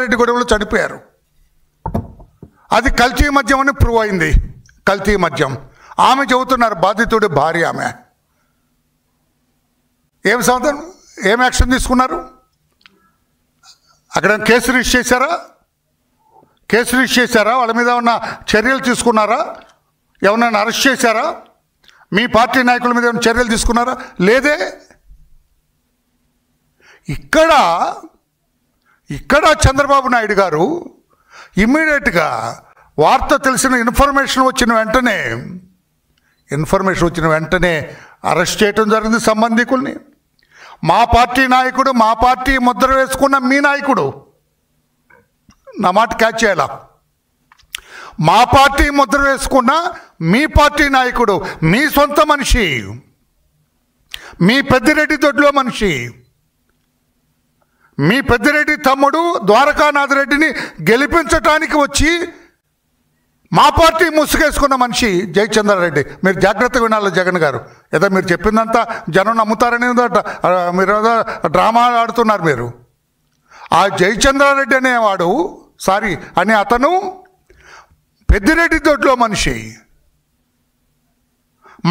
జంగారెడ్డిగూడెంలో చనిపోయారు. అది కల్తీ మద్యం అని ప్రూవ్ అయింది. కల్తీ మద్యం. ఆమె చెబుతున్నారు, బాధితుడి భార్య ఆమె. ఏం సమాధానం, ఏం యాక్షన్ తీసుకున్నారు? అక్కడ కేసు రిజిస్టర్ చేశారా? కేసు రిజిస్టర్ చేశారా? వాళ్ళ మీద ఉన్న చర్యలు తీసుకున్నారా? ఎవరైనా అరెస్ట్ చేశారా? మీ పార్టీ నాయకుల మీద ఏమైనా చర్యలు తీసుకున్నారా? లేదే. ఇక్కడ చంద్రబాబు నాయుడు గారు ఇమ్మీడియట్గా వార్త తెలిసిన ఇన్ఫర్మేషన్ వచ్చిన వెంటనే అరెస్ట్ చేయటం జరిగింది సంబంధికుల్ని. మా పార్టీ నాయకుడు, మా పార్టీ ముద్ర వేసుకున్న మీ నాయకుడు, నా మాట క్యాచ్ చేయాలా, మా పార్టీ ముద్ర వేసుకున్న మీ పార్టీ నాయకుడు, మీ సొంత మనిషి, మీ పెద్దిరెడ్డి దొడ్లో మనిషి, మీ పెద్దిరెడ్డి తమ్ముడు ద్వారకానాథరెడ్డిని గెలిపించటానికి వచ్చి మా పార్టీ ముసుగేసుకున్న మనిషి జయచంద్రారెడ్డి. మీరు జాగ్రత్తగా వినాలి జగన్ గారు. ఏదో మీరు చెప్పిందంతా జనం నమ్ముతారని మీరు డ్రామా ఆడుతున్నారు మీరు. ఆ జయచంద్రారెడ్డి అనేవాడు అనే అతను పెద్దిరెడ్డి దొడ్లో మనిషి.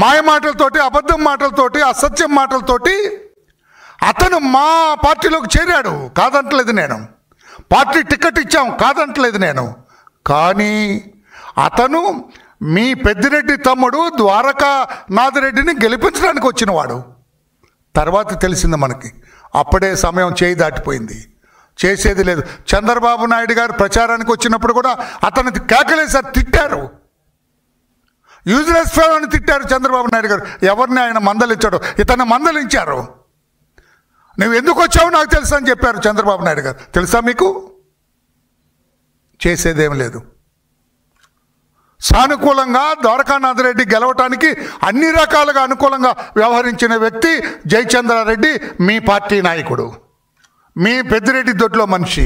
మాయ మాటలతోటి, అబద్ధం మాటలతోటి, అసత్యం మాటలతోటి అతను మా పార్టీలోకి చేరాడు. కాదంటలేదు నేను. పార్టీ టికెట్ ఇచ్చాం, కాదంటలేదు నేను. కానీ అతను మీ పెద్దిరెడ్డి తమ్ముడు ద్వారకానాథరెడ్డిని గెలిపించడానికి వచ్చినవాడు. తర్వాత తెలిసింది మనకి. అప్పుడే సమయం చేయి దాటిపోయింది. చేసేది లేదు. చంద్రబాబు నాయుడు గారు ప్రచారానికి వచ్చినప్పుడు కూడా అతను కేకలేసారు, తిట్టారు. యూజ్లెస్ ఫెలో అని తిట్టారు చంద్రబాబు నాయుడు గారు. ఎవరిని ఆయన మందలించాడు? ఇతన్ని మందలించారు. నువ్వు ఎందుకు వచ్చావు నాకు తెలుసా అని చెప్పారు చంద్రబాబు నాయుడు గారు. తెలుసా మీకు? చేసేదేం లేదు. సానుకూలంగా ద్వారకానాథరెడ్డి గెలవటానికి అన్ని రకాలుగా అనుకూలంగా వ్యవహరించిన వ్యక్తి జయచంద్రారెడ్డి, మీ పార్టీ నాయకుడు, మీ పెద్దిరెడ్డి దొడ్లో మనిషి.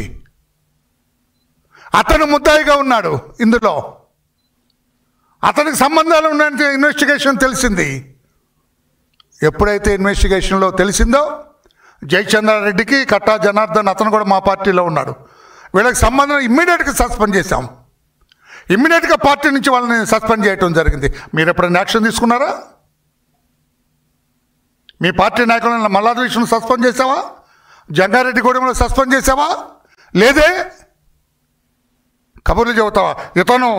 అతను ముద్దాయిగా ఉన్నాడు. ఇందులో అతనికి సంబంధాలు ఉన్నాయని ఇన్వెస్టిగేషన్ తెలిసింది. ఎప్పుడైతే ఇన్వెస్టిగేషన్లో తెలిసిందో జయచంద్రారెడ్డికి, కట్టా జనార్దన్ అతను కూడా మా పార్టీలో ఉన్నాడు, వీళ్ళకి సంబంధం ఇమ్మీడియట్గా సస్పెండ్ చేశాం. ఇమ్మీడియట్గా పార్టీ నుంచి వాళ్ళని సస్పెండ్ చేయటం జరిగింది. మీరు ఎప్పుడైనా యాక్షన్ తీసుకున్నారా? మీ పార్టీ నాయకులను మల్లాది విష్ణును సస్పెండ్ చేసావా? జంగారెడ్డిగూడెంలో సస్పెండ్ చేసావా? లేదే. కబుర్లు చెబుతావా? ఇతను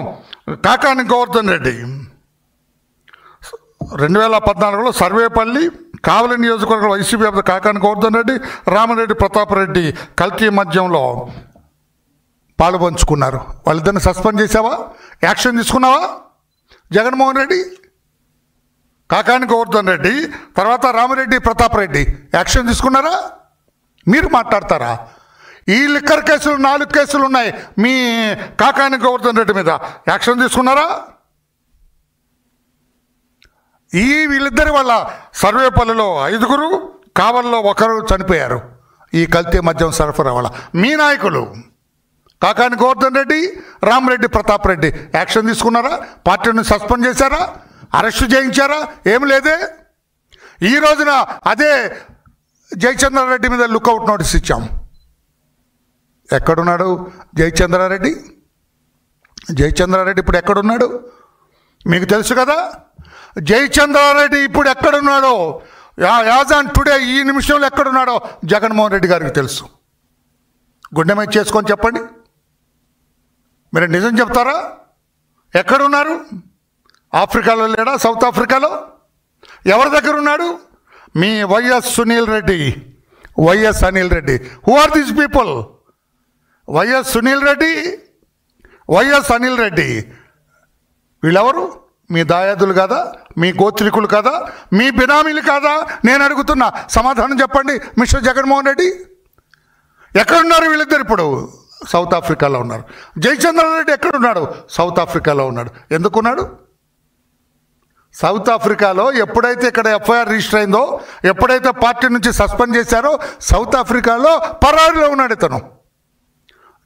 కాకాని గోవర్ధన్ రెడ్డి 2014లో సర్వేపల్లి కావలి నియోజకవర్గంలో వైసీపీ కాకాని గోవర్ధన్ రెడ్డి, రామిరెడ్డి ప్రతాప్ రెడ్డి కల్తీ మద్యంలో పాలు పంచుకున్నారు. వాళ్ళిద్దరిని సస్పెండ్ చేసావా? యాక్షన్ తీసుకున్నావా? జగన్మోహన్ రెడ్డి, కాకాని గోవర్ధన్ రెడ్డి, తర్వాత రామిరెడ్డి ప్రతాప్ రెడ్డి యాక్షన్ తీసుకున్నారా? మీరు మాట్లాడతారా? ఈ లిక్కర్ కేసులు 4 కేసులు ఉన్నాయి మీ కాకాని గోవర్ధన్ రెడ్డి మీద. యాక్షన్ తీసుకున్నారా? వీళ్ళిద్దరి వల్ల సర్వేపల్లిలో 5, కావల్లో 1 చనిపోయారు ఈ కల్తీ మద్యం సరఫరా వల్ల. మీ నాయకులు కాకాని గోవర్ధన్ రెడ్డి, రామిరెడ్డి ప్రతాప్ రెడ్డి యాక్షన్ తీసుకున్నారా? పార్టీని సస్పెండ్ చేశారా? అరెస్టు చేయించారా? ఏం లేదే. ఈ రోజున అదే జయచంద్రారెడ్డి మీద లుకౌట్ నోటీస్ ఇచ్చాం. ఎక్కడున్నాడు జయచంద్రారెడ్డి? జయచంద్రారెడ్డి ఇప్పుడు ఎక్కడున్నాడు మీకు తెలుసు కదా. జయచంద్రారెడ్డి ఇప్పుడు ఎక్కడున్నాడో, యాజ్ ఆన్ టుడే ఈ నిమిషంలో ఎక్కడున్నాడో జగన్మోహన్ రెడ్డి గారికి తెలుసు. గుండె మీద చేసుకొని చెప్పండి. మీరు నిజం చెప్తారా? ఎక్కడున్నారు? ఆఫ్రికాలో లేడా? సౌత్ ఆఫ్రికాలో? ఎవరి దగ్గర ఉన్నాడు? మీ YS Sunil Reddy, YS Anil Reddy. Who are these people? YS Sunil Reddy, YS Anil Reddy వీళ్ళెవరు? మీ దాయాదులు కాదా? మీ గోత్రికులు కాదా? మీ బినామీలు కాదా? నేను అడుగుతున్నా, సమాధానం చెప్పండి మిస్టర్ జగన్మోహన్ రెడ్డి. ఎక్కడున్నారు వీళ్ళిద్దరు? ఇప్పుడు సౌత్ ఆఫ్రికాలో ఉన్నారు. జయచంద్రారెడ్డి ఎక్కడున్నాడు? సౌత్ ఆఫ్రికాలో ఉన్నాడు. ఎందుకున్నాడు? సౌత్ ఆఫ్రికాలో ఎప్పుడైతే ఇక్కడ ఎఫ్ఐఆర్ రిజిస్టర్ అయిందో, ఎప్పుడైతే పార్టీ నుంచి సస్పెండ్ చేశారో సౌత్ ఆఫ్రికాలో పరారీలో ఉన్నాడు ఇతను.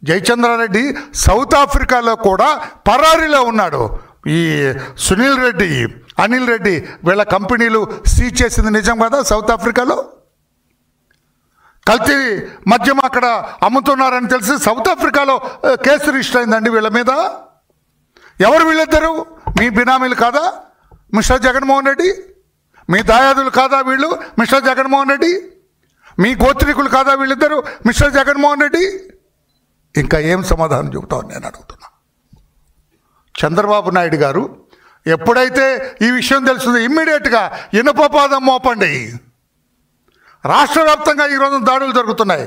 జయచంద్రారెడ్డి సౌత్ ఆఫ్రికాలో కూడా పరారీలో ఉన్నాడు. ఈ సునీల్ రెడ్డి, అనిల్ రెడ్డి వీళ్ళ కంపెనీలు సీజ్ చేసింది నిజం కదా సౌత్ ఆఫ్రికాలో? కల్తీ మద్యం అక్కడ అమ్ముతున్నారని తెలిసి సౌత్ ఆఫ్రికాలో కేసు రిజిస్టర్ అయిందండి వీళ్ళ మీద. ఎవరు వీళ్ళిద్దరు? మీ బినామీలు కాదా మిస్టర్ జగన్మోహన్ రెడ్డి? మీ దాయాదులు కాదా వీళ్ళు మిస్టర్ జగన్మోహన్ రెడ్డి? మీ గోత్రికులు కాదా వీళ్ళిద్దరు మిస్టర్ జగన్మోహన్ రెడ్డి? ఇంకా ఏం సమాధానం చెబుతామని నేను అడుగుతున్నా. చంద్రబాబు నాయుడు గారు ఎప్పుడైతే ఈ విషయం తెలుస్తుందో ఇమ్మీడియట్గా ఇనుపపాదం మోపండి. రాష్ట్ర వ్యాప్తంగా ఈరోజు దాడులు జరుగుతున్నాయి.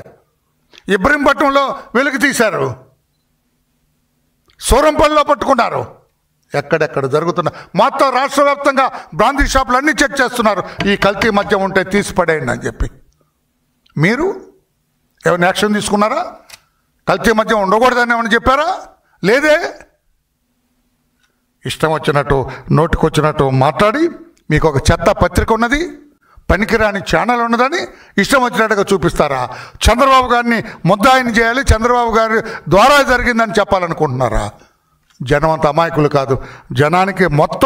ఇబ్రహీంపట్నంలో వెలికి తీశారు, సూరంపల్లిలో పట్టుకున్నారు, ఎక్కడెక్కడ జరుగుతున్నా మొత్తం రాష్ట్ర వ్యాప్తంగా బ్రాందీ షాపులు అన్నీ చెక్ చేస్తున్నారు. ఈ కల్తీ మద్యం ఉంటే తీసి పడేయండి అని చెప్పి. మీరు ఏమైనా యాక్షన్ తీసుకున్నారా? కల్తీ మద్యం ఉండకూడదని ఏమని చెప్పారా? లేదే. ఇష్టం వచ్చినట్టు నోటికొచ్చినట్టు మాట్లాడి మీకు ఒక చెత్త పత్రిక ఉన్నది, పనికిరాని ఛానల్ ఉన్నదని ఇష్టం వచ్చినట్టుగా చూపిస్తారా? చంద్రబాబు గారిని ముద్దాయిని చేయాలి, చంద్రబాబు గారి ద్వారా జరిగిందని చెప్పాలనుకుంటున్నారా? జనం అంత అమాయకులు కాదు. జనానికి మొత్తం